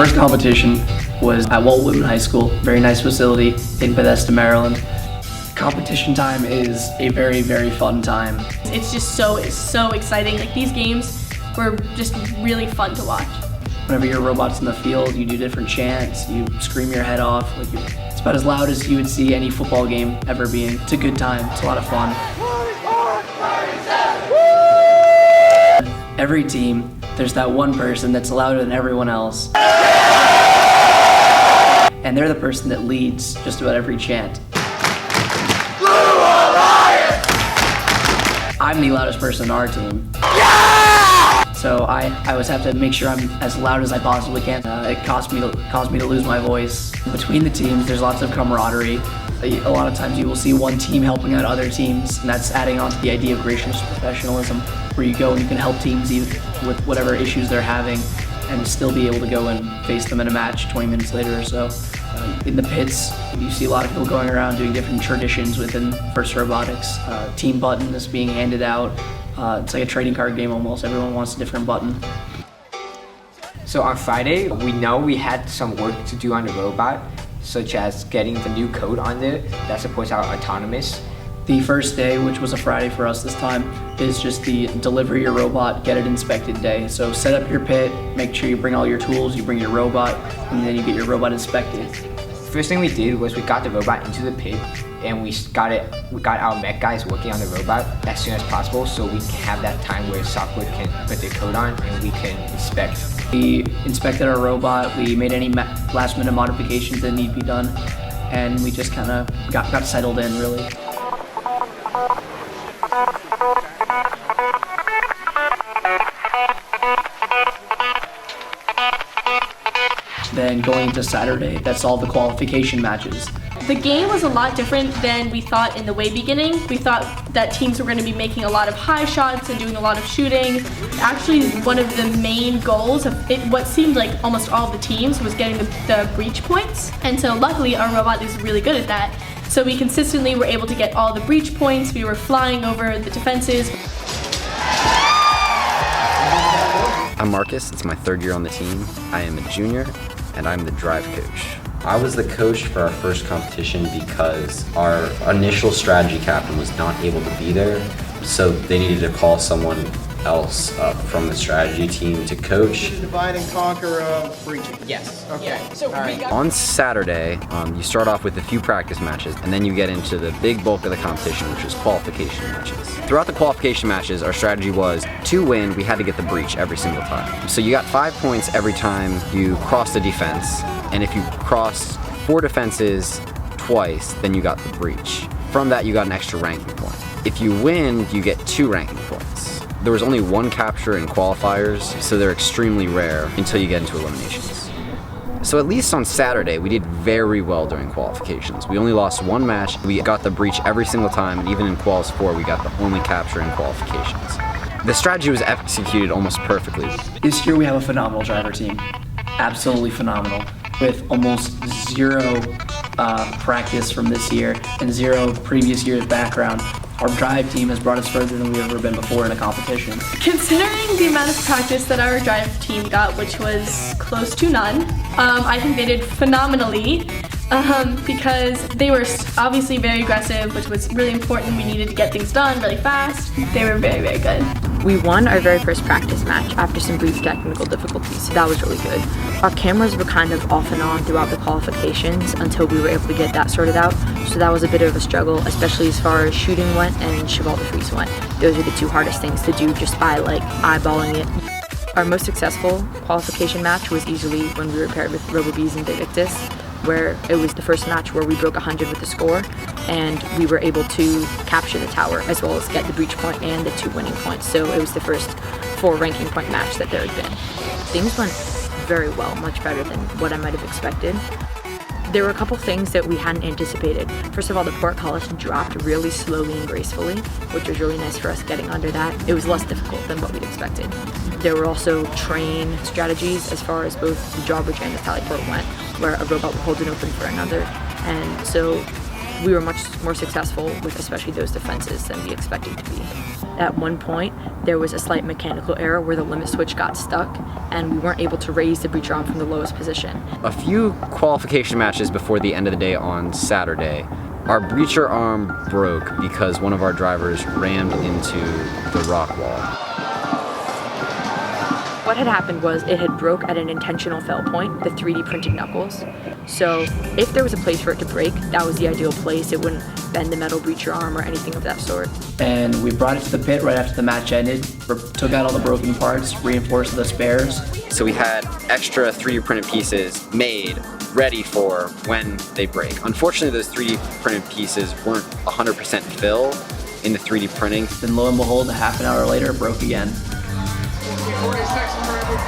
first competition was at Walt Whitman High School, very nice facility in Bethesda, Maryland. Competition time is a very, very fun time. It's so exciting. Like, these games were just really fun to watch. Whenever your robot's in the field, you do different chants, you scream your head off. It's about as loud as you would see any football game ever being. It's a good time, it's a lot of fun. Every team, there's that one person that's louder than everyone else. And they're the person that leads just about every chant. I'm the loudest person on our team. Yeah! So I always have to make sure I'm as loud as I possibly can. It caused me to lose my voice. Between the teams, there's lots of camaraderie. A lot of times you will see one team helping out other teams, and that's adding on to the idea of gracious professionalism, where you go and you can help teams even with whatever issues they're having and still be able to go and face them in a match 20 minutes later or so. In the pits, you see a lot of people going around doing different traditions within First Robotics. Team button is being handed out. It's like a trading card game almost. Everyone wants a different button. So on Friday, we know we had some work to do on the robot, such as getting the new code on there that supports our autonomous. The first day, which was a Friday for us this time, is just the deliver your robot, get it inspected day. So set up your pit, make sure you bring all your tools, you bring your robot, and then you get your robot inspected. First thing we did was we got the robot into the pit, and we got our mech guys working on the robot as soon as possible, so we can have that time where software can put their code on and we can inspect. We inspected our robot, we made any last minute modifications that need to be done, and we just kind of got settled in, really. Then going into Saturday, that's all the qualification matches. The game was a lot different than we thought in the way beginning. We thought that teams were going to be making a lot of high shots and doing a lot of shooting. Actually, one of the main goals of it, what seemed like almost all of the teams, was getting the breach points. And so luckily our robot is really good at that. So we consistently were able to get all the breach points. We were flying over the defenses. I'm Marcus, it's my third year on the team. I am a junior, and I'm the drive coach. I was the coach for our first competition because our initial strategy captain was not able to be there, so they needed to call someone else up from the strategy team to coach. Divide and conquer breaching. Yes. Okay. Yeah. So On Saturday, you start off with a few practice matches, and then you get into the big bulk of the competition, which is qualification matches. Throughout the qualification matches, our strategy was to win, we had to get the breach every single time. So you got 5 points every time you crossed the defense, and if you crossed 4 defenses twice, then you got the breach. From that, you got an extra ranking point. If you win, you get 2 ranking points. There was only 1 capture in qualifiers, so they're extremely rare until you get into eliminations. So at least on Saturday, we did very well during qualifications. We only lost 1 match. We got the breach every single time, and even in Quals 4, we got the only capture in qualifications. The strategy was executed almost perfectly. This year we have a phenomenal driver team. Absolutely phenomenal. With almost 0 practice from this year and 0 previous year's background. Our drive team has brought us further than we've ever been before in a competition. Considering the amount of practice that our drive team got, which was close to none, I think they did phenomenally because they were obviously very aggressive, which was really important. We needed to get things done really fast. They were very, very good. We won our very first practice match after some brief technical difficulties, so that was really good. Our cameras were kind of off and on throughout the qualifications until we were able to get that sorted out, so that was a bit of a struggle, especially as far as shooting went and cheval de frise went. Those are the 2 hardest things to do just by eyeballing it. Our most successful qualification match was easily when we were paired with Robo and Vae Victus, where it was the first match where we broke 100 with the score, and we were able to capture the tower as well as get the breach point and the 2 winning points. So it was the first 4 ranking point match that there had been. Things went very well, much better than what I might have expected. There were a couple things that we hadn't anticipated. First of all, the portcullis dropped really slowly and gracefully, which was really nice for us getting under that. It was less difficult than what we'd expected. There were also train strategies as far as both the drawbridge and the teleport went, where a robot would hold it open for another. And so we were much more successful with especially those defenses than we expected to be. At one point, there was a slight mechanical error where the limit switch got stuck and we weren't able to raise the breach arm from the lowest position. A few qualification matches before the end of the day on Saturday, our breacher arm broke because one of our drivers rammed into the rock wall. What had happened was it had broke at an intentional fail point, the 3D printed knuckles. So if there was a place for it to break, that was the ideal place. It wouldn't bend the metal breacher arm or anything of that sort. And we brought it to the pit right after the match ended, took out all the broken parts, reinforced the spares. So we had extra 3D printed pieces made, ready for when they break. Unfortunately, those 3D printed pieces weren't 100% fill in the 3D printing. Then lo and behold, a half an hour later, it broke again.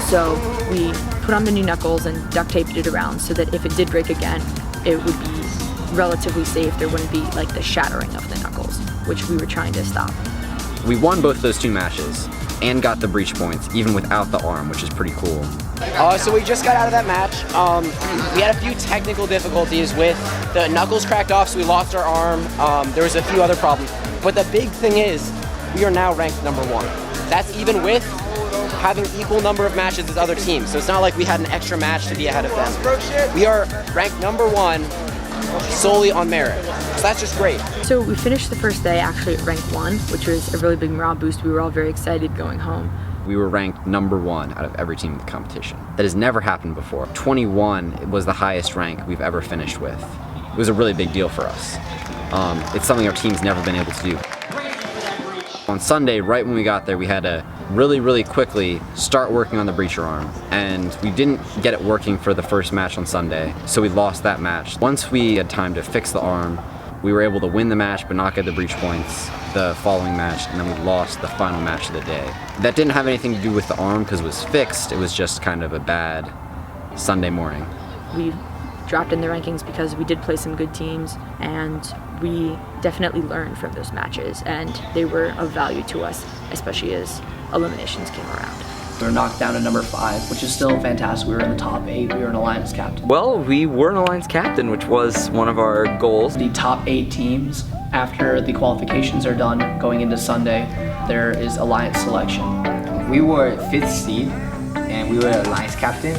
So we put on the new knuckles and duct taped it around so that if it did break again, it would be relatively safe. There wouldn't be like the shattering of the knuckles, which we were trying to stop. We won both those two matches and got the breach points, even without the arm, which is pretty cool. So we just got out of that match. We had a few technical difficulties with the knuckles cracked off, so we lost our arm. There was a few other problems. But the big thing is, we are now ranked #1. That's even with having equal number of matches as other teams. So it's not like we had an extra match to be ahead of them. We are ranked #1 solely on merit. So that's just great. So we finished the first day actually at rank 1, which was a really big morale boost. We were all very excited going home. We were ranked #1 out of every team in the competition. That has never happened before. 21 was the highest rank we've ever finished with. It was a really big deal for us. It's something our team's never been able to do. On Sunday, right when we got there, we had to really quickly start working on the breacher arm. And we didn't get it working for the first match on Sunday, so we lost that match. Once we had time to fix the arm, we were able to win the match but not get the breach points the following match, and then we lost the final match of the day. That didn't have anything to do with the arm because it was fixed. It was just kind of a bad Sunday morning. We dropped in the rankings because we did play some good teams, and we definitely learned from those matches, and they were of value to us, especially as eliminations came around. We were knocked down to #5, which is still fantastic. We were in the top 8. We were an alliance captain. Well, we were an alliance captain, which was one of our goals. The top 8 teams, after the qualifications are done, going into Sunday, there is alliance selection. We were 5th seed and we were alliance captain.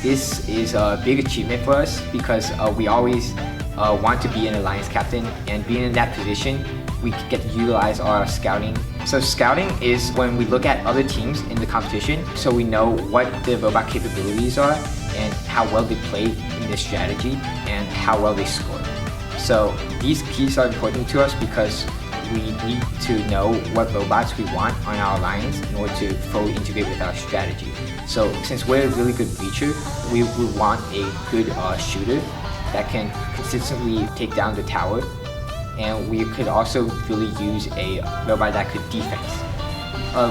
This is a big achievement for us because we always want to be an alliance captain, and being in that position, we get to utilize our scouting. So scouting is when we look at other teams in the competition, so we know what their robot capabilities are and how well they play in their strategy and how well they score. So these keys are important to us because we need to know what robots we want on our alliance in order to fully integrate with our strategy. So since we're a really good breacher, we want a good shooter that can consistently take down the tower, and we could also really use a robot that could defense.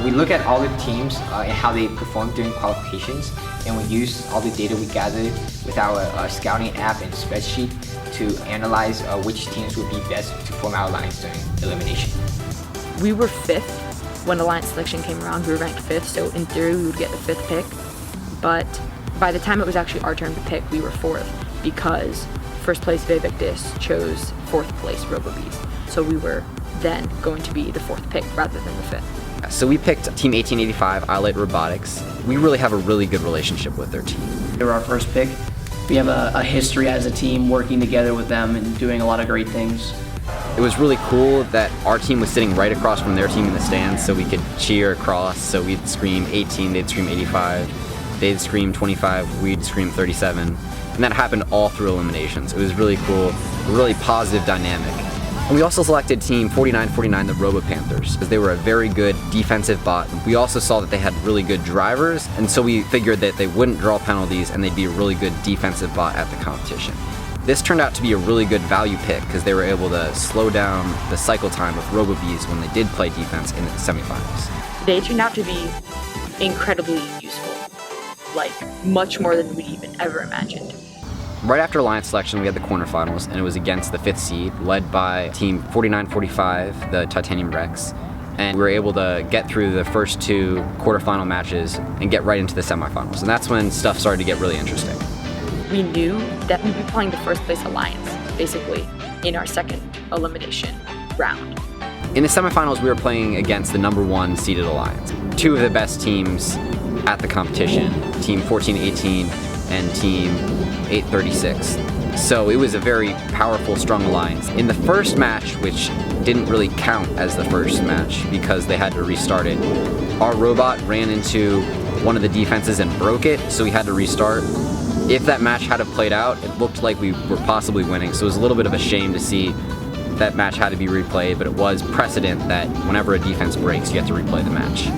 We look at all the teams and how they perform during qualifications, and we use all the data we gathered with our scouting app and spreadsheet to analyze which teams would be best to form our alliance during elimination. We were 5th when alliance selection came around. We were ranked 5th, so in theory we would get the 5th pick, but by the time it was actually our turn to pick, we were 4th because first place Vae Victus chose 4th place Robo Bees. So we were then going to be the 4th pick rather than the 5th. So we picked Team 1885, ILITE Robotics. We really have a really good relationship with their team. They were our first pick. We have a history as a team working together with them and doing a lot of great things. It was really cool that our team was sitting right across from their team in the stands, so we could cheer across. So we'd scream 18, they'd scream 85, they'd scream 25, we'd scream 37. And that happened all through eliminations. It was really cool, a really positive dynamic. And we also selected Team 4949, the Robo Panthers, because they were a very good defensive bot. We also saw that they had really good drivers, and so we figured that they wouldn't draw penalties and they'd be a really good defensive bot at the competition. This turned out to be a really good value pick because they were able to slow down the cycle time with Robo Bees when they did play defense in the semifinals. They turned out to be incredibly useful, like much more than we even ever imagined. Right after alliance selection, we had the quarterfinals, and it was against the 5th seed, led by Team 4945, the Titanium Rex. And we were able to get through the first 2 quarterfinal matches and get right into the semifinals. And that's when stuff started to get really interesting. We knew that we'd be playing the first place alliance, basically. in our second elimination round. In the semifinals, we were playing against the #1 seeded alliance. Two of the best teams at the competition, Team 1418 and Team 836. So it was a very powerful, strong alliance. In the first match, which didn't really count as the first match because they had to restart it, our robot ran into one of the defenses and broke it, so we had to restart. If that match had played out, it looked like we were possibly winning, so it was a little bit of a shame to see that match had to be replayed, but it was precedent that whenever a defense breaks, you have to replay the match.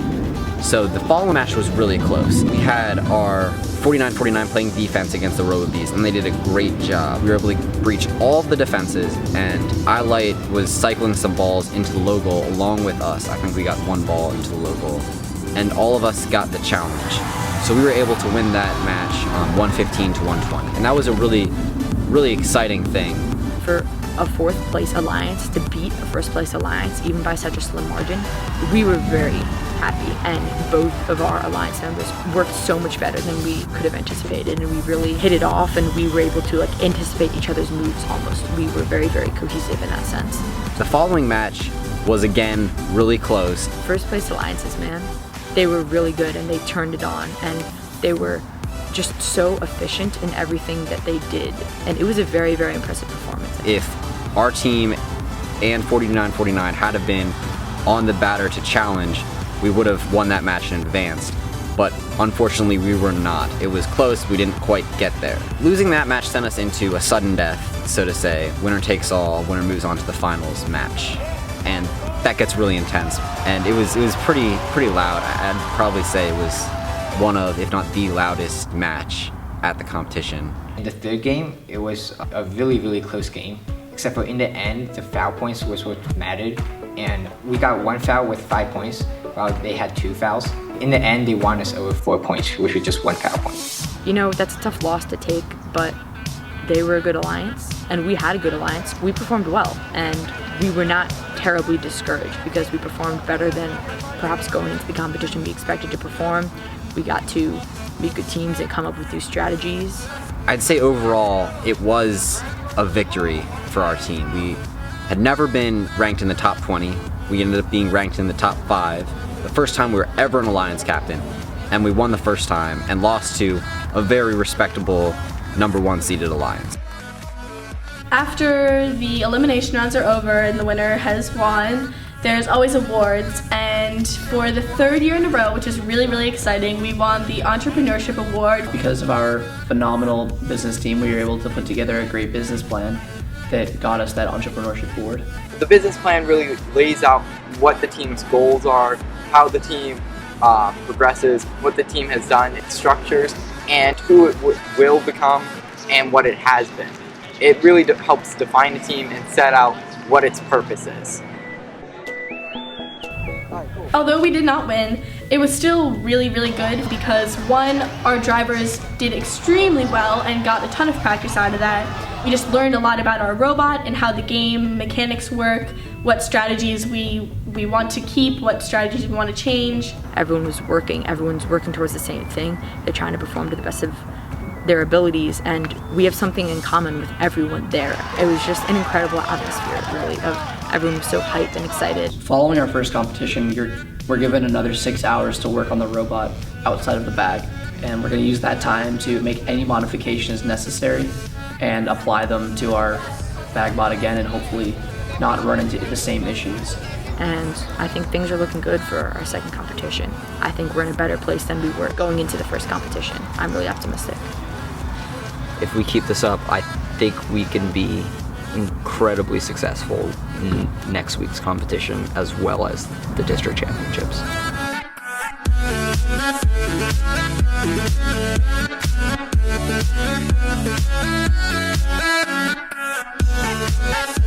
So the following match was really close. We had our 49-49 playing defense against the Robo Bees, and they did a great job. We were able to breach all of the defenses, and ILITE was cycling some balls into the low goal along with us. I think we got one ball into the low goal, and all of us got the challenge. So we were able to win that match 115 to 120, and that was a really, really exciting thing. For a fourth place alliance to beat a first place alliance, even by such a slim margin, we were very happy, and both of our alliance members worked so much better than we could have anticipated, and we really hit it off, and we were able to anticipate each other's moves almost. We were very, very cohesive in that sense. The following match was again really close. First place alliances, man, they were really good, and they turned it on, and they were just so efficient in everything that they did, and it was a very, very impressive performance. If our team and 49-49 had have been on the batter to challenge, we would have won that match and advanced. But unfortunately, we were not. It was close, we didn't quite get there. Losing that match sent us into a sudden death, so to say. Winner takes all, winner moves on to the finals match. And that gets really intense. And it was pretty loud. I'd probably say it was one of, if not the loudest match at the competition. In the third game, it was a really, really close game. Except for in the end, the foul points was what mattered. And we got one foul with 5 points, while they had 2 fouls. In the end, they won us over 4 points, which was just 1 foul point. You know, that's a tough loss to take, but they were a good alliance, and we had a good alliance. We performed well, and we were not terribly discouraged because we performed better than perhaps going into the competition we expected to perform. We got to meet good teams and come up with new strategies. I'd say overall, it was a victory for our team. We had never been ranked in the top 20. We ended up being ranked in the top 5. The first time we were ever an alliance captain, and we won the first time and lost to a very respectable #1 seeded alliance. After the elimination rounds are over and the winner has won, there's always awards, and for the 3rd year in a row, which is really, really exciting, we won the Entrepreneurship Award. Because of our phenomenal business team, we were able to put together a great business plan that got us that Entrepreneurship Award. The business plan really lays out what the team's goals are, how the team progresses, what the team has done, its structures, and who it will become and what it has been. It really helps define a team and set out what its purpose is. Although we did not win, it was still really, really good because one, our drivers did extremely well and got a ton of practice out of that. We just learned a lot about our robot and how the game mechanics work, what strategies we want to keep, what strategies we want to change. Everyone's working towards the same thing. They're trying to perform to the best of their abilities, and we have something in common with everyone there. It was just an incredible atmosphere, really, of everyone was so hyped and excited. Following our first competition, we're given another 6 hours to work on the robot outside of the bag, and we're going to use that time to make any modifications necessary and apply them to our bag bot again, and hopefully not run into the same issues. And I think things are looking good for our second competition. I think we're in a better place than we were going into the first competition. I'm really optimistic. If we keep this up, I think we can be incredibly successful in next week's competition as well as the district championships. We'll be right back.